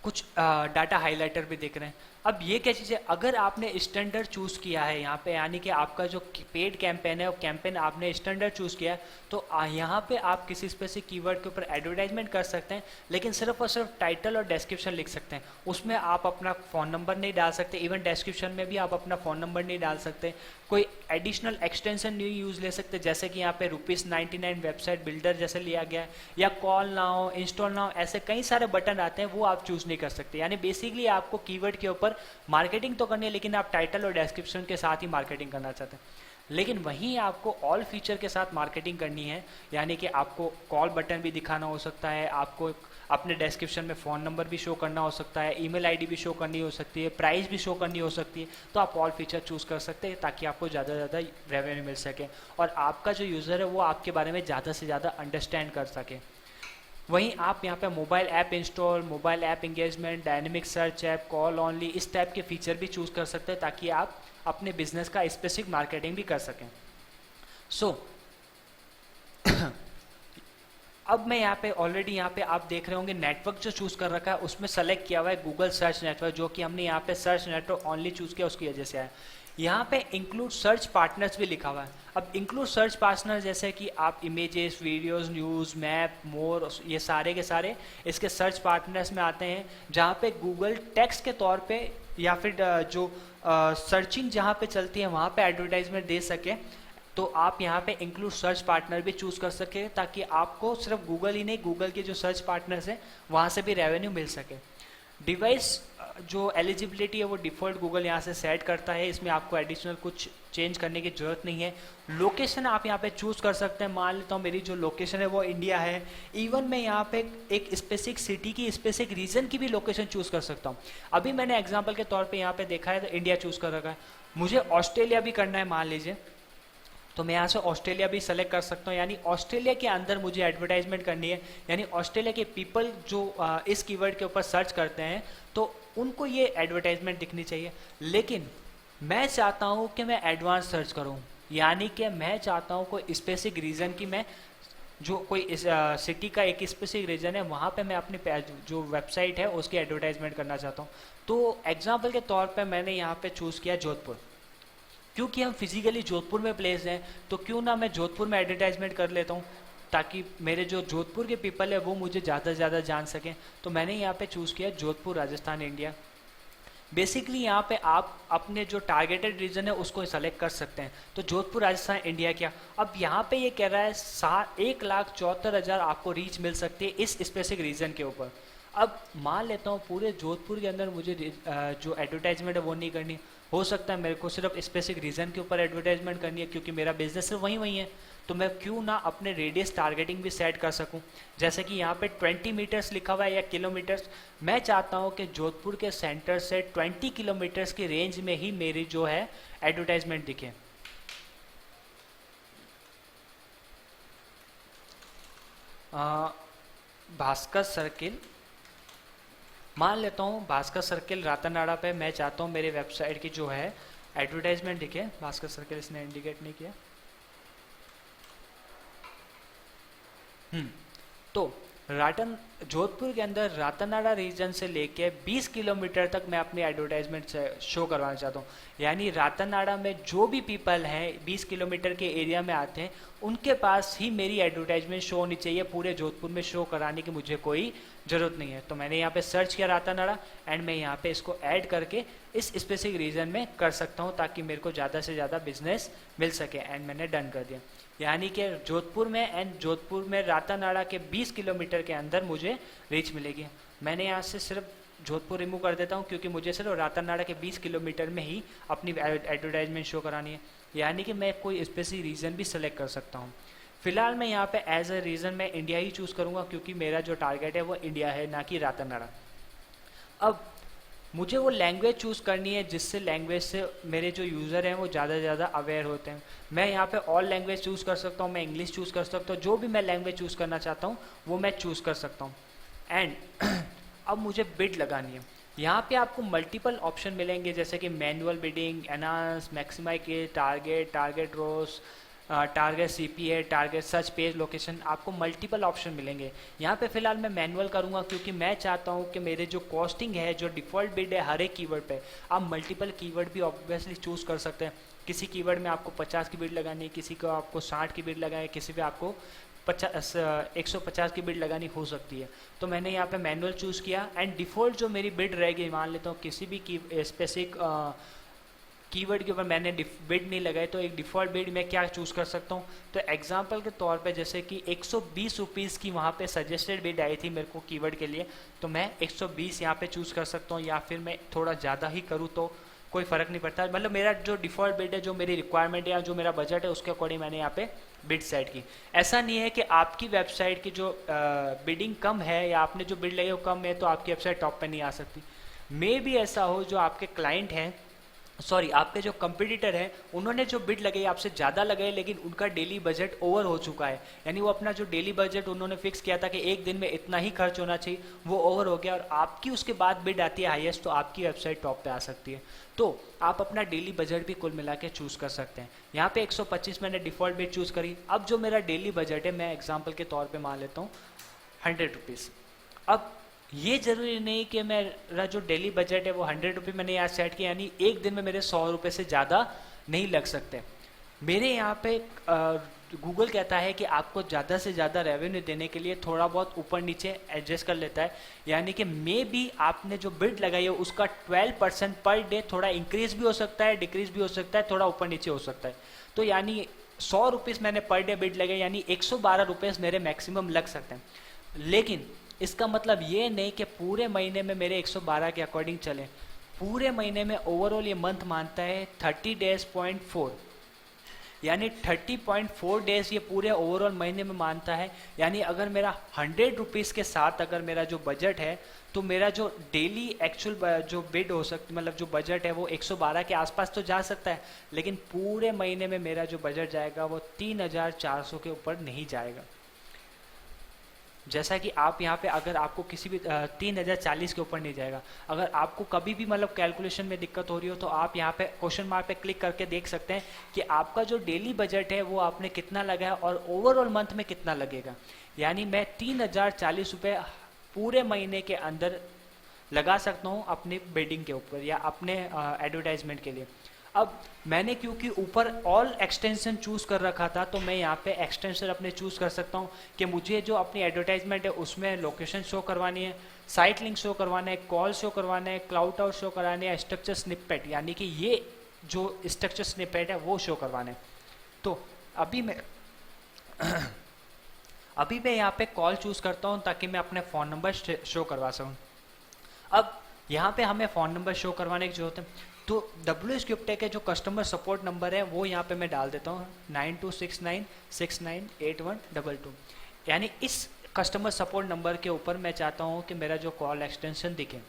कुछ डाटा हाइलाइटर भी दिख रहे हैं। अब ये क्या चीज़ है, अगर आपने स्टैंडर्ड चूज़ किया है यहाँ पे, यानी कि आपका जो पेड कैंपेन है वो कैंपेन आपने स्टैंडर्ड चूज़ किया है, तो यहाँ पे आप किसी स्पेसिफिक कीवर्ड के ऊपर एडवर्टाइजमेंट कर सकते हैं, लेकिन सिर्फ और सिर्फ टाइटल और डिस्क्रिप्शन लिख सकते हैं। उसमें आप अपना फ़ोन नंबर नहीं डाल सकते, इवन डिस्क्रिप्शन में भी आप अपना फ़ोन नंबर नहीं डाल सकते। कोई एडिशनल एक्सटेंशन नहीं यूज़ ले सकते, जैसे कि यहाँ पे ₹99 वेबसाइट बिल्डर जैसे लिया गया है, या कॉल नाउ, इंस्टॉल नाउ, ऐसे कई सारे बटन आते हैं, वो आप चूज़ नहीं कर सकते। यानी बेसिकली आपको कीवर्ड के ऊपर मार्केटिंग तो करनी है, लेकिन आप टाइटल और डिस्क्रिप्शन के साथ ही मार्केटिंग करना चाहते हैं। लेकिन वहीं आपको ऑल फीचर के साथ मार्केटिंग करनी है, यानी कि आपको कॉल बटन भी दिखाना हो सकता है, आपको अपने डिस्क्रिप्शन में फ़ोन नंबर भी शो करना हो सकता है, ईमेल आईडी भी शो करनी हो सकती है, प्राइस भी शो करनी हो सकती है। तो आप ऑल फीचर चूज़ कर सकते हैं ताकि आपको ज़्यादा से ज़्यादा रेवेन्यू मिल सके और आपका जो यूज़र है वो आपके बारे में ज़्यादा से ज़्यादा अंडरस्टैंड कर सके। वहीं आप यहाँ पे mobile app install, mobile app engagement, dynamic search app, call only, इस टाइप के फीचर भी चूज़ कर सकते हैं ताकि आप अपने बिजनेस का स्पेसिफिक मार्केटिंग भी कर सकें। सो अब मैं यहाँ पे ऑलरेडी यहाँ पे आप देख रहे होंगे नेटवर्क जो चूज़ कर रखा है उसमें सेलेक्ट किया हुआ है गूगल सर्च नेटवर्क, जो कि हमने यहाँ पे सर्च नेटवर्क ऑनली चूज़ किया उसकी वजह से आया। यहाँ पे इंक्लूड सर्च पार्टनर्स भी लिखा हुआ है। अब इंक्लूड सर्च पार्टनर जैसे कि आप इमेजेस, वीडियोस, न्यूज़, मैप, मोर, ये सारे के सारे इसके सर्च पार्टनर्स में आते हैं, जहाँ पे गूगल टेक्स्ट के तौर पे या फिर जो सर्चिंग जहाँ पे चलती है वहाँ पे एडवर्टाइजमेंट दे सके। तो आप यहाँ पे इंक्लूड सर्च पार्टनर भी चूज़ कर सके ताकि आपको सिर्फ गूगल ही नहीं, गूगल के जो सर्च पार्टनर्स हैं वहाँ से भी रेवेन्यू मिल सके। डिवाइस जो एलिजिबिलिटी है वो डिफ़ॉल्ट गूगल यहाँ से सेट करता है, इसमें आपको एडिशनल कुछ चेंज करने की ज़रूरत नहीं है। लोकेशन आप यहाँ पे चूज़ कर सकते हैं। मान लेता हूँ मेरी जो लोकेशन है वो इंडिया है, इवन मैं यहाँ पे एक स्पेसिफिक सिटी की, स्पेसिफिक रीजन की भी लोकेशन चूज़ कर सकता हूँ। अभी मैंने एग्जाम्पल के तौर पर यहाँ पे देखा है तो इंडिया चूज़ कर रखा है, मुझे ऑस्ट्रेलिया भी करना है मान लीजिए, तो मैं यहाँ से ऑस्ट्रेलिया भी सेलेक्ट कर सकता हूँ। यानी ऑस्ट्रेलिया के अंदर मुझे एडवर्टाइजमेंट करनी है, यानी ऑस्ट्रेलिया के पीपल जो इस कीवर्ड के ऊपर सर्च करते हैं तो उनको ये एडवर्टाइजमेंट दिखनी चाहिए। लेकिन मैं चाहता हूँ कि मैं एडवांस सर्च करूँ, यानी कि मैं चाहता हूँ कोई स्पेसिफिक रीज़न की, मैं जो कोई इस सिटी का एक स्पेसिफिक रीजन है वहाँ पे मैं अपनी जो वेबसाइट है उसकी एडवर्टाइजमेंट करना चाहता हूँ। तो एग्जाम्पल के तौर पे मैंने यहाँ पे चूज़ किया जोधपुर, क्योंकि हम फिजिकली जोधपुर में प्लेस हैं तो क्यों ना मैं जोधपुर में एडवर्टाइजमेंट कर लेता हूँ ताकि मेरे जो जोधपुर के पीपल है वो मुझे ज़्यादा से ज़्यादा जान सकें। तो मैंने यहाँ पे चूज़ किया जोधपुर, राजस्थान, इंडिया। बेसिकली यहाँ पे आप अपने जो टारगेटेड रीजन है उसको सेलेक्ट कर सकते हैं। तो जोधपुर, राजस्थान, इंडिया क्या, अब यहाँ पे ये कह रहा है 1,74,000 आपको रीच मिल सकती है इस स्पेसिफिक रीजन के ऊपर। अब मान लेता हूँ पूरे जोधपुर के अंदर मुझे जो एडवर्टाइजमेंट है वो नहीं करनी, हो सकता है मेरे को सिर्फ स्पेसिफिक रीजन के ऊपर एडवर्टाइजमेंट करनी है क्योंकि मेरा बिजनेस सिर्फ वहीं वहीं है। तो मैं क्यों ना अपने रेडियस टारगेटिंग भी सेट कर सकूं। जैसे कि यहाँ पे 20 मीटर्स लिखा हुआ है या किलोमीटर्स, मैं चाहता हूँ कि जोधपुर के सेंटर से 20 किलोमीटर्स की रेंज में ही मेरी जो है एडवर्टाइजमेंट दिखे। भास्कर सर्किल, मान लेता हूँ भास्कर सर्किल रातानाड़ा पे मैं चाहता हूँ मेरी वेबसाइट की जो है एडवर्टाइजमेंट दिखे। भास्कर सर्किल इसने इंडिकेट नहीं किया। तो जोधपुर के अंदर रातानाड़ा रीजन से लेके 20 किलोमीटर तक मैं अपनी एडवर्टाइजमेंट शो करवाना चाहता हूँ। यानी रातानाड़ा में जो भी पीपल हैं 20 किलोमीटर के एरिया में आते हैं उनके पास ही मेरी एडवर्टाइजमेंट शो होनी चाहिए, पूरे जोधपुर में शो कराने की मुझे कोई ज़रूरत नहीं है। तो मैंने यहाँ पे सर्च किया रातानाड़ा एंड मैं यहाँ पे इसको ऐड करके इस स्पेसिफिक रीजन में कर सकता हूँ ताकि मेरे को ज़्यादा से ज़्यादा बिजनेस मिल सके। एंड मैंने डन कर दिया। यानी कि जोधपुर में जोधपुर में रातानाड़ा के 20 किलोमीटर के अंदर मुझे रीच मिलेगी। मैंने यहाँ से सिर्फ जोधपुर रिमूव कर देता हूँ क्योंकि मुझे सिर्फ रातानाड़ा के 20 किलोमीटर में ही अपनी एडवर्टाइजमेंट शो करानी है। यानी कि मैं कोई स्पेसिफिक रीजन भी सिलेक्ट कर सकता हूँ। फिलहाल मैं यहाँ पे एज ए रीजन मैं इंडिया ही चूज़ करूँगा क्योंकि मेरा जो टारगेट है वो इंडिया है, ना कि रातानाड़ा। अब मुझे वो लैंग्वेज चूज़ करनी है जिससे लैंग्वेज से मेरे जो यूज़र हैं वो ज़्यादा से ज़्यादा अवेयर होते हैं। मैं यहाँ पे ऑल लैंग्वेज चूज़ कर सकता हूँ, मैं इंग्लिश चूज़ कर सकता हूँ, जो भी मैं लैंग्वेज चूज़ करना चाहता हूँ वो मैं चूज़ कर सकता हूँ। एंड अब मुझे बिड लगानी है। यहाँ पे आपको मल्टीपल ऑप्शन मिलेंगे जैसे कि मैनुअल बिडिंग, एनहांस, मैक्सिमाइज के, target, target ROAS, target CPA, target search page location, आपको मल्टीपल ऑप्शन मिलेंगे। यहाँ पे फिलहाल मैं मैनुअल करूँगा क्योंकि मैं चाहता हूँ कि मेरे जो कॉस्टिंग है, जो डिफ़ॉल्ट बिड है हर एक कीवर्ड पे, आप मल्टीपल कीवर्ड भी ऑब्वियसली चूज़ कर सकते हैं। किसी कीवर्ड में आपको 50 की बिड लगानी है, किसी को आपको 60 की बिड लगानी है, किसी पे आपको 150 की बिड लगानी हो सकती है। तो मैंने यहाँ पे मैनुअल चूज़ किया एंड डिफ़ॉल्ट जो मेरी बिड रहेगी, मान लेता हूँ किसी भी स्पेसिफिक कीवर्ड के ऊपर मैंने बिड नहीं लगाई तो एक डिफ़ॉल्ट बिड मैं क्या चूज़ कर सकता हूँ। तो एग्जांपल के तौर पे जैसे कि 120 रुपीज़ की वहाँ पे सजेस्टेड बिड आई थी मेरे को कीवर्ड के लिए, तो मैं 120 यहाँ पे चूज़ कर सकता हूँ, या फिर मैं थोड़ा ज़्यादा ही करूँ तो कोई फ़र्क नहीं पड़ता। मतलब मेरा जो डिफ़ॉल्ट बिड है, जो मेरी रिक्वायरमेंट है या जो मेरा बजट है उसके अकॉर्डिंग मैंने यहाँ पे बिड सेट की। ऐसा नहीं है कि आपकी वेबसाइट की जो बिडिंग कम है या आपने जो बिड लगाई वो कम है तो आपकी वेबसाइट टॉप पे नहीं आ सकती। मे भी ऐसा हो जो आपके क्लाइंट हैं, सॉरी आपके जो कंपटीटर हैं, उन्होंने जो बिड लगाई आपसे ज़्यादा लगाई लेकिन उनका डेली बजट ओवर हो चुका है। यानी वो अपना जो डेली बजट उन्होंने फिक्स किया था कि एक दिन में इतना ही खर्च होना चाहिए, वो ओवर हो गया और आपकी उसके बाद बिड आती है हाईएस्ट, तो आपकी वेबसाइट टॉप पे आ सकती है। तो आप अपना डेली बजट भी कुल मिला के चूज़ कर सकते हैं। यहाँ पे 125 मैंने डिफ़ॉल्ट बिड चूज़ करी। अब जो मेरा डेली बजट है, मैं एग्जाम्पल के तौर पर मान लेता हूँ 100 रुपीज़। अब ये ज़रूरी नहीं कि मेरा जो डेली बजट है वो 100 रुपये मैंने यहाँ सेट किया, यानी एक दिन में मेरे 100 रुपये से ज़्यादा नहीं लग सकते। मेरे यहाँ पे गूगल कहता है कि आपको ज़्यादा से ज़्यादा रेवेन्यू देने के लिए थोड़ा बहुत ऊपर नीचे एडजस्ट कर लेता है। यानी कि मे भी आपने जो बिड लगाई है उसका 12% पर डे थोड़ा इंक्रीज भी हो सकता है, डिक्रीज भी हो सकता है, थोड़ा ऊपर नीचे हो सकता है। तो यानी 100 रुपीज़ मैंने पर डे बिड लगाई, यानी 112 रुपीज़ मेरे मैक्सिमम लग सकते हैं। लेकिन इसका मतलब ये नहीं कि पूरे महीने में मेरे 112 के अकॉर्डिंग चले। पूरे महीने में ओवरऑल ये मंथ मानता है 30 डेज पॉइंट 4, यानी 30.4 डेज ये पूरे ओवरऑल महीने में मानता है। यानी अगर मेरा 100 रुपीज़ के साथ अगर मेरा जो बजट है तो मेरा जो डेली एक्चुअल जो बिड हो सकती, मतलब जो बजट है वो 112 के आसपास तो जा सकता है, लेकिन पूरे महीने में मेरा जो बजट जाएगा वो 3400 के ऊपर नहीं जाएगा। जैसा कि आप यहाँ पे अगर आपको किसी भी 3040 के ऊपर नहीं जाएगा। अगर आपको कभी भी मतलब कैलकुलेशन में दिक्कत हो रही हो तो आप यहाँ पे क्वेश्चन मार्क पे क्लिक करके देख सकते हैं कि आपका जो डेली बजट है वो आपने कितना लगाया और ओवरऑल मंथ में कितना लगेगा। यानी मैं 3040 रुपये पूरे महीने के अंदर लगा सकता हूँ अपनी बिडिंग के ऊपर या अपने एडवर्टाइजमेंट के लिए। अब मैंने क्योंकि ऊपर ऑल एक्सटेंशन चूज कर रखा था, तो मैं यहाँ पे एक्सटेंशन अपने चूज कर सकता हूँ कि मुझे जो अपनी एडवर्टाइजमेंट है उसमें लोकेशन शो करवानी है, साइट लिंक शो करवाना है, कॉल शो करवाना है, क्लाउड आउट शो करवाने हैं, स्ट्रक्चर स्निपेट यानी कि ये जो स्ट्रक्चर स्निपेट है वो शो करवाने हैं। तो अभी मैं अभी मैं यहाँ पे कॉल चूज करता हूँ ताकि मैं अपने फ़ोन नंबर शो करवा सकूँ। अब यहाँ पे हमें फ़ोन नंबर शो करवाने की जरूरत है, तो WS क्यूबटेक के जो कस्टमर सपोर्ट नंबर है वो यहाँ पे मैं डाल देता हूँ 9269698122, यानी इस कस्टमर सपोर्ट नंबर के ऊपर मैं चाहता हूँ कि मेरा जो कॉल एक्सटेंशन दिखे।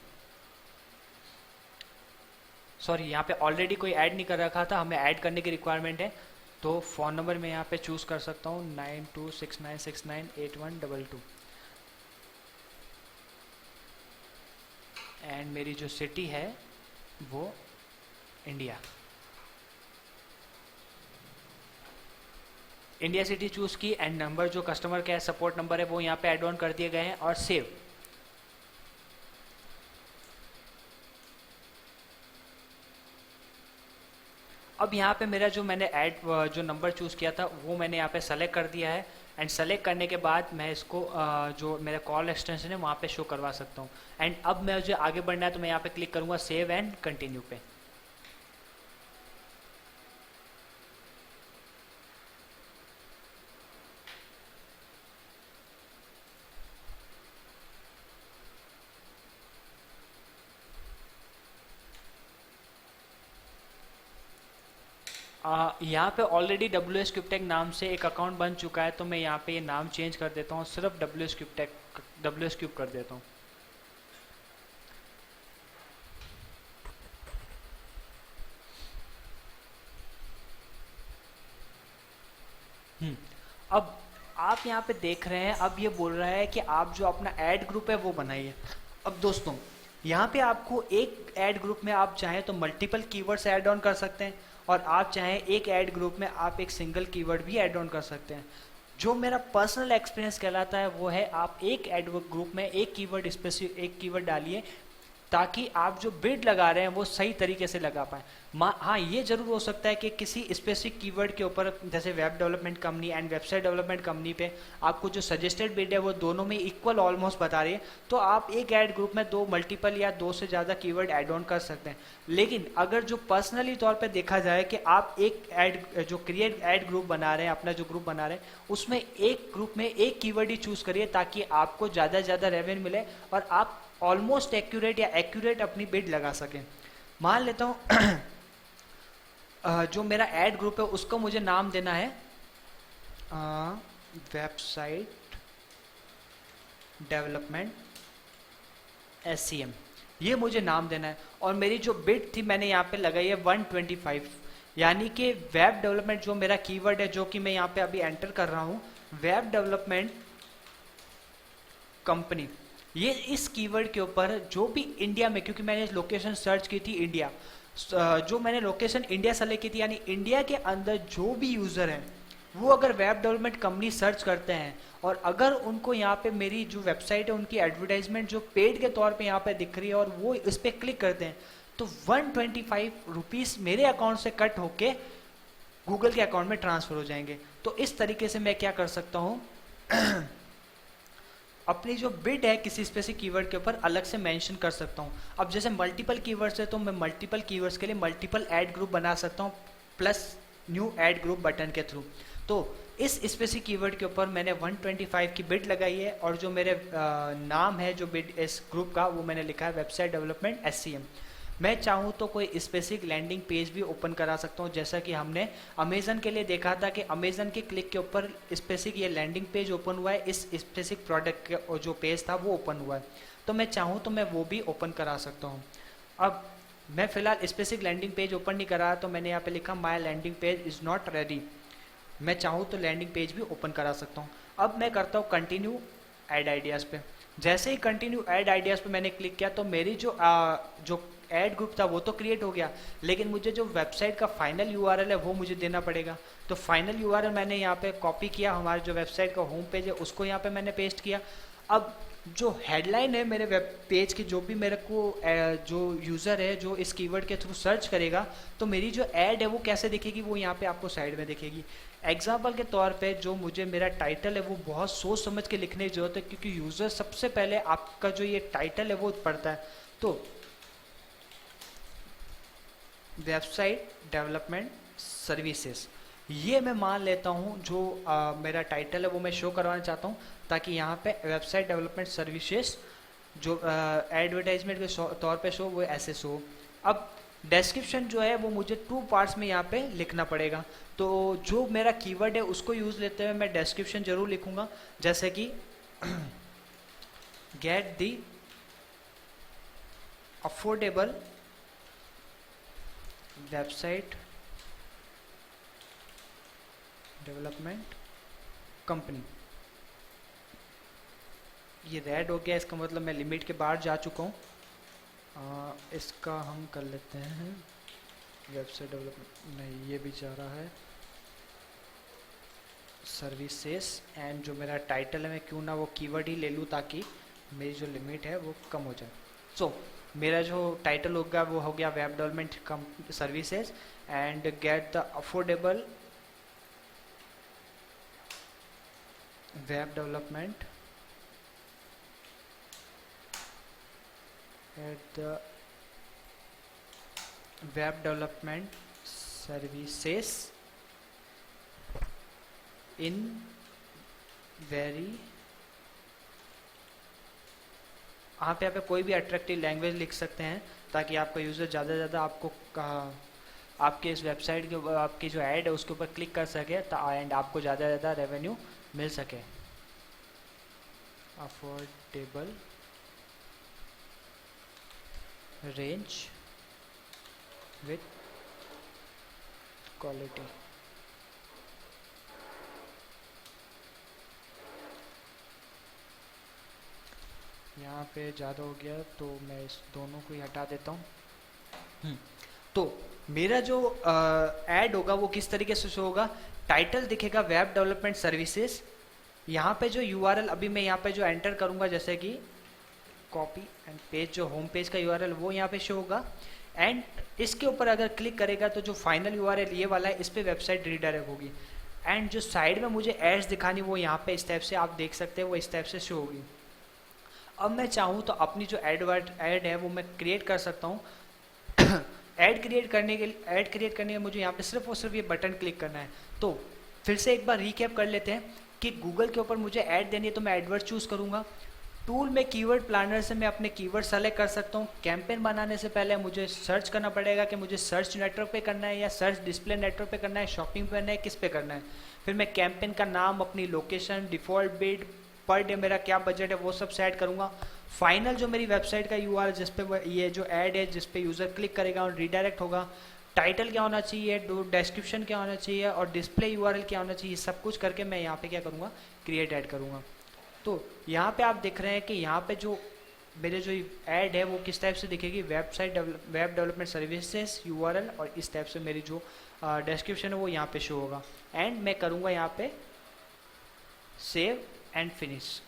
सॉरी, यहाँ पे ऑलरेडी कोई ऐड नहीं कर रखा था, हमें ऐड करने की रिक्वायरमेंट है, तो फ़ोन नंबर मैं यहाँ पे चूज़ कर सकता हूँ 9269698122, एंड मेरी जो सिटी है वो इंडिया सिटी चूज की, एंड नंबर जो कस्टमर केयर सपोर्ट नंबर है वो यहाँ पे एड ऑन कर दिए गए हैं और सेव। अब यहाँ पे मेरा जो मैंने जो नंबर चूज किया था वो मैंने यहाँ पे सेलेक्ट कर दिया है, एंड सेलेक्ट करने के बाद मैं इसको जो मेरा कॉल एक्सटेंशन है वहाँ पे शो करवा सकता हूँ। एंड अब मैं मुझे आगे बढ़ना है तो मैं यहाँ पे क्लिक करूँगा सेव एंड कंटिन्यू पे। यहाँ पे ऑलरेडी WS क्यूबटेक नाम से एक अकाउंट बन चुका है, तो मैं यहाँ पे ये नाम चेंज कर देता हूँ, सिर्फ WS क्यूब कर देता हूँ। अब आप यहाँ पे देख रहे हैं, अब ये बोल रहा है कि आप जो अपना ऐड ग्रुप है वो बनाइए। अब दोस्तों यहाँ पे आपको एक ऐड ग्रुप में आप चाहें तो मल्टीपल कीवर्ड्स ऐड ऑन कर सकते हैं, और आप चाहें एक ऐड ग्रुप में आप एक सिंगल कीवर्ड भी ऐड ऑन कर सकते हैं। जो मेरा पर्सनल एक्सपीरियंस कहलाता है वो है आप एक ऐड ग्रुप में एक कीवर्ड डालिए, ताकि आप जो बिड लगा रहे हैं वो सही तरीके से लगा पाए। हाँ, ये जरूर हो सकता है कि किसी स्पेसिफिक कीवर्ड के ऊपर, जैसे web development company and website development company पे आपको जो सजेस्टेड बिड है वो दोनों में इक्वल ऑलमोस्ट बता रही है, तो आप एक ऐड ग्रुप में दो मल्टीपल या दो से ज़्यादा कीवर्ड ऐड ऑन कर सकते हैं। लेकिन अगर जो पर्सनली तौर पर देखा जाए कि आप एक क्रिएट ऐड ग्रुप बना रहे हैं, अपना जो ग्रुप बना रहे हैं उसमें एक ग्रुप में एक कीवर्ड ही चूज करिए, ताकि आपको ज़्यादा से ज़्यादा रेवेन्यू मिले और आप ऑलमोस्ट एक्यूरेट या एक्यूरेट अपनी बिड लगा सकें। मान लेता हूँ जो मेरा ऐड ग्रुप है उसको मुझे नाम देना है वेबसाइट डेवलपमेंट SCM, ये मुझे नाम देना है। और मेरी जो बिड थी मैंने यहाँ पे लगाई है 125, यानी कि वेब डेवलपमेंट जो मेरा कीवर्ड है, जो कि मैं यहाँ पे अभी एंटर कर रहा हूँ, वेब डेवलपमेंट कंपनी, ये इस कीवर्ड के ऊपर जो भी इंडिया में, क्योंकि मैंने लोकेशन सर्च की थी इंडिया, जो मैंने लोकेशन इंडिया सेलेक्ट की थी, यानी इंडिया के अंदर जो भी यूज़र हैं वो अगर वेब डेवलपमेंट कंपनी सर्च करते हैं और अगर उनको यहाँ पे मेरी जो वेबसाइट है उनकी एडवर्टाइजमेंट जो पेड के तौर पे यहाँ पे दिख रही है और वो इस पर क्लिक करते हैं, तो 125 रुपीज़ मेरे अकाउंट से कट होके गूगल के अकाउंट में ट्रांसफ़र हो जाएंगे। तो इस तरीके से मैं क्या कर सकता हूँ अपनी जो बिड है किसी स्पेसिफिक कीवर्ड के ऊपर अलग से मेंशन कर सकता हूँ। अब जैसे मल्टीपल कीवर्ड्स है तो मैं मल्टीपल कीवर्ड्स के लिए मल्टीपल ऐड ग्रुप बना सकता हूँ plus new add group button के थ्रू। तो इस स्पेसिफिक कीवर्ड के ऊपर मैंने 125 की बिड लगाई है और जो मेरे नाम है जो बिड इस ग्रुप का वो मैंने लिखा है वेबसाइट डेवलपमेंट SCM। मैं चाहूँ तो कोई स्पेसिफिक लैंडिंग पेज भी ओपन करा सकता हूँ, जैसा कि हमने अमेजन के लिए देखा था कि अमेजन के क्लिक के ऊपर स्पेसिफिक ये लैंडिंग पेज ओपन हुआ है, इस स्पेसिफिक प्रोडक्ट का जो पेज था वो ओपन हुआ है, तो मैं चाहूँ तो मैं वो भी ओपन करा सकता हूँ। अब मैं फिलहाल स्पेसिफिक लैंडिंग पेज ओपन नहीं करा, तो मैंने यहाँ पे लिखा my landing page is not ready. मैं चाहूँ तो लैंडिंग पेज भी ओपन करा सकता हूँ। अब मैं करता हूँ कंटिन्यू ऐड आइडियाज़ पे। जैसे ही कंटिन्यू ऐड आइडियाज़ पे मैंने क्लिक किया तो मेरी जो ऐड ग्रुप था वो तो क्रिएट हो गया, लेकिन मुझे जो वेबसाइट का फाइनल URL है वो मुझे देना पड़ेगा। तो फाइनल URL मैंने यहाँ पे कॉपी किया, हमारे जो वेबसाइट का होम पेज है उसको यहाँ पे मैंने पेस्ट किया। अब जो हेडलाइन है मेरे वेब पेज की, जो भी मेरे को जो यूज़र है जो इस कीवर्ड के थ्रू सर्च करेगा, तो मेरी जो ऐड है वो कैसे दिखेगी, वो यहाँ पे आपको साइड में दिखेगी। एग्जाम्पल के तौर पे जो मुझे मेरा टाइटल है वो बहुत सोच समझ के लिखने की जरूरत है, क्योंकि यूज़र सबसे पहले आपका जो ये टाइटल है वो पढ़ता है। तो वेबसाइट डेवलपमेंट सर्विसेज, ये मैं मान लेता हूँ जो मेरा टाइटल है वो मैं शो करवाना चाहता हूँ, ताकि यहाँ पे वेबसाइट डेवलपमेंट सर्विसेज जो एडवर्टाइजमेंट के तौर पे शो, वो ऐसे शो। अब डिस्क्रिप्शन जो है वो मुझे 2 पार्ट्स में यहाँ पे लिखना पड़ेगा। तो जो मेरा कीवर्ड है उसको यूज़ लेते हुए मैं डिस्क्रिप्शन जरूर लिखूँगा, जैसे कि get the affordable website development company. ये रेड हो गया, इसका मतलब मैं लिमिट के बाहर जा चुका हूँ। इसका हम कर लेते हैं वेबसाइट डेवलपमेंट, नहीं ये भी जा रहा है सर्विसेज। एंड जो मेरा टाइटल है मैं क्यों ना वो कीवर्ड ही ले लूँ ताकि मेरी जो लिमिट है वो कम हो जाए। सो मेरा जो टाइटल होगा वो हो गया web development services and get the affordable web development at the web development services in very, आप यहाँ पे कोई भी अट्रैक्टिव लैंग्वेज लिख सकते हैं ताकि आपका यूज़र ज़्यादा से ज़्यादा आपको आपके इस वेबसाइट के आपकी जो ऐड है उसके ऊपर क्लिक कर सके एंड आपको ज़्यादा से ज़्यादा रेवेन्यू मिल सके। Affordable range with quality. यहाँ पे ज़्यादा हो गया तो मैं इस दोनों को ही हटा देता हूँ। तो मेरा जो ऐड होगा वो किस तरीके से शो होगा, टाइटल दिखेगा वेब डेवलपमेंट सर्विसेज, यहाँ पे जो यूआरएल अभी मैं यहाँ पे जो एंटर करूँगा जैसे कि कॉपी एंड पेज, जो होम पेज का यूआरएल वो यहाँ पे शो होगा। एंड इसके ऊपर अगर क्लिक करेगा तो जो फाइनल यूआरएल ये वाला है इस पे वेबसाइट रीडायरेक्ट होगी। एंड जो साइड में मुझे एड्स दिखानी वो यहाँ पे इस टाइप से आप देख सकते हैं, वो इस टाइप से शो होगी। अब मैं चाहूँ तो अपनी जो ऐड है वो मैं क्रिएट कर सकता हूँ। ऐड क्रिएट करने के मुझे यहाँ पे सिर्फ और सिर्फ ये बटन क्लिक करना है। तो फिर से एक बार रिकैप कर लेते हैं कि गूगल के ऊपर मुझे ऐड देनी है तो मैं एडवर्ड चूज करूँगा। टूल में कीवर्ड प्लानर से मैं अपने कीवर्ड सेलेक्ट कर सकता हूँ। कैंपेन बनाने से पहले मुझे सर्च करना पड़ेगा कि मुझे सर्च नेटवर्क पे करना है या सर्च डिस्प्ले नेटवर्क पे करना है, शॉपिंग पे करना है, किस पे करना है। फिर मैं कैंपेन का नाम, अपनी location, default bid, per day मेरा क्या बजट है वो सब सेट करूँगा। फाइनल जो मेरी वेबसाइट का यूआरएल जिस पे ये जो ऐड है जिस पे यूज़र क्लिक करेगा और रीडायरेक्ट होगा, टाइटल क्या होना चाहिए, डिस्क्रिप्शन क्या होना चाहिए और डिस्प्ले यूआरएल क्या होना चाहिए, सब कुछ करके मैं यहाँ पे क्या करूँगा, क्रिएट ऐड करूँगा। तो यहाँ पे आप देख रहे हैं कि यहाँ पे जो मेरे जो ऐड है वो किस टाइप से दिखेगी, वेब डेवलपमेंट सर्विसेज यूआरएल, और इस टाइप से मेरी जो डिस्क्रिप्शन है वो यहाँ पे शो होगा। एंड मैं करूँगा यहाँ पे सेव एंड फिनिश।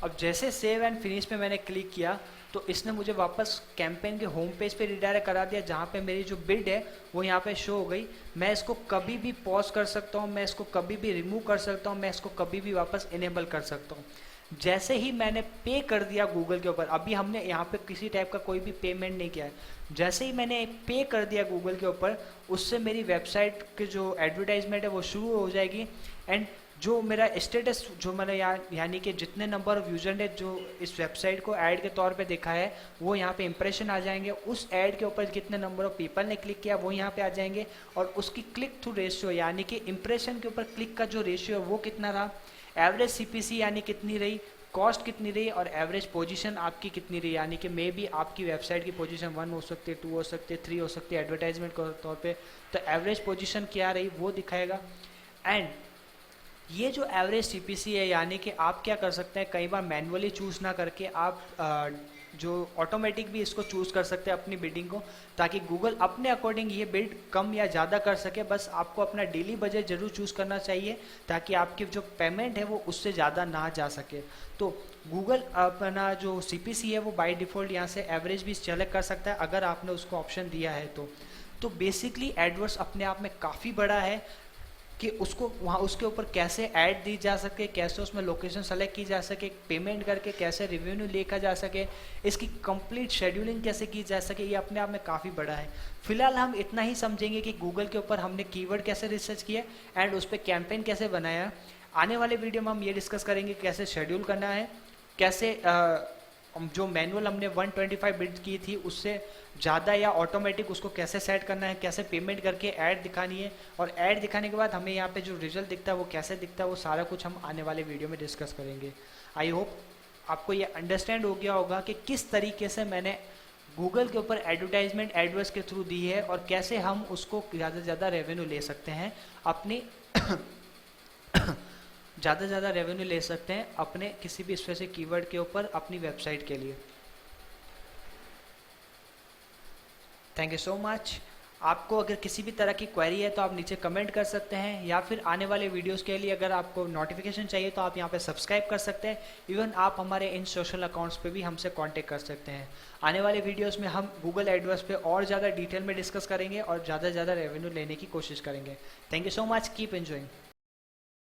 अब जैसे सेव एंड फिनिश पे मैंने क्लिक किया तो इसने मुझे वापस कैंपेन के होम पेज पे रिडायरेक्ट करा दिया, जहाँ पे मेरी जो बिड है वो यहाँ पे शो हो गई। मैं इसको कभी भी पॉज कर सकता हूँ, मैं इसको कभी भी रिमूव कर सकता हूँ, मैं इसको कभी भी वापस इनेबल कर सकता हूँ। जैसे ही मैंने पे कर दिया गूगल के ऊपर, अभी हमने यहाँ पे किसी टाइप का कोई भी पेमेंट नहीं किया है, जैसे ही मैंने पे कर दिया गूगल के ऊपर, उससे मेरी वेबसाइट की जो एडवर्टाइजमेंट है वो शुरू हो जाएगी। एंड जो मेरा स्टेटस जो मैंने यानी कि जितने नंबर ऑफ यूजर ने जो इस वेबसाइट को ऐड के तौर पे देखा है वो यहाँ पे इंप्रेशन आ जाएंगे। उस ऐड के ऊपर कितने नंबर ऑफ पीपल ने क्लिक किया वो यहाँ पे आ जाएंगे, और उसकी क्लिक थ्रू रेशियो यानी कि इंप्रेशन के ऊपर क्लिक का जो रेशियो है वो कितना रहा, एवरेज सीपीसी यानी कितनी रही, कॉस्ट कितनी रही, और एवरेज पोजीशन आपकी कितनी रही, यानी कि मे बी आपकी वेबसाइट की पोजीशन 1 हो सकती है, 2 हो सकती है, 3 हो सकती है एडवर्टाइजमेंट के तौर पे, तो एवरेज पोजीशन क्या रही वो दिखाएगा। एंड ये जो एवरेज सीपीसी है, यानी कि आप क्या कर सकते हैं, कई बार मैनुअली चूज़ ना करके आप जो ऑटोमेटिक भी इसको चूज़ कर सकते हैं अपनी बिडिंग को, ताकि गूगल अपने अकॉर्डिंग ये बिल्ड कम या ज़्यादा कर सके। बस आपको अपना डेली बजट जरूर चूज़ करना चाहिए, ताकि आपकी जो पेमेंट है वो उससे ज़्यादा ना जा सके। तो गूगल अपना जो सीपीसी है वो बाय डिफ़ॉल्ट यहाँ से एवरेज भी सेलेक्ट कर सकता है, अगर आपने उसको ऑप्शन दिया है तो बेसिकली एडवर्ड्स अपने आप में काफ़ी बड़ा है कि उसको वहाँ उसके ऊपर कैसे ऐड दी जा सके, कैसे उसमें लोकेशन सेलेक्ट की जा सके, पेमेंट करके कैसे रेवेन्यू लेकर जा सके, इसकी कंप्लीट शेड्यूलिंग कैसे की जा सके, ये अपने आप में काफ़ी बड़ा है। फिलहाल हम इतना ही समझेंगे कि गूगल के ऊपर हमने कीवर्ड कैसे रिसर्च किया एंड उस पर कैंपेन कैसे बनाया। आने वाले वीडियो में हम ये डिस्कस करेंगे कैसे शेड्यूल करना है, कैसे जो मैनुअल हमने 125 बिट की थी उससे ज़्यादा या ऑटोमेटिक उसको कैसे सेट करना है, कैसे पेमेंट करके ऐड दिखानी है, और ऐड दिखाने के बाद हमें यहाँ पे जो रिजल्ट दिखता है वो कैसे दिखता है, वो सारा कुछ हम आने वाले वीडियो में डिस्कस करेंगे। आई होप आपको ये अंडरस्टैंड हो गया होगा कि किस तरीके से मैंने गूगल के ऊपर एडवर्टाइजमेंट एडवर्स के थ्रू दी है और कैसे हम उसको ज़्यादा से ज़्यादा रेवेन्यू ले सकते हैं अपनी ज़्यादा से ज़्यादा रेवेन्यू ले सकते हैं अपने किसी भी स्पेसिफिक कीवर्ड के ऊपर अपनी वेबसाइट के लिए। Thank you so much. आपको अगर किसी भी तरह की क्वेरी है तो आप नीचे कमेंट कर सकते हैं, या फिर आने वाले वीडियोस के लिए अगर आपको नोटिफिकेशन चाहिए तो आप यहाँ पे सब्सक्राइब कर सकते हैं। इवन आप हमारे इन सोशल अकाउंट्स पे भी हमसे कांटेक्ट कर सकते हैं। आने वाले वीडियोस में हम गूगल एडवर्स पे और ज़्यादा डिटेल में डिस्कस करेंगे और ज़्यादा से ज़्यादा रेवेन्यू लेने की कोशिश करेंगे। Thank you so much, keep enjoying.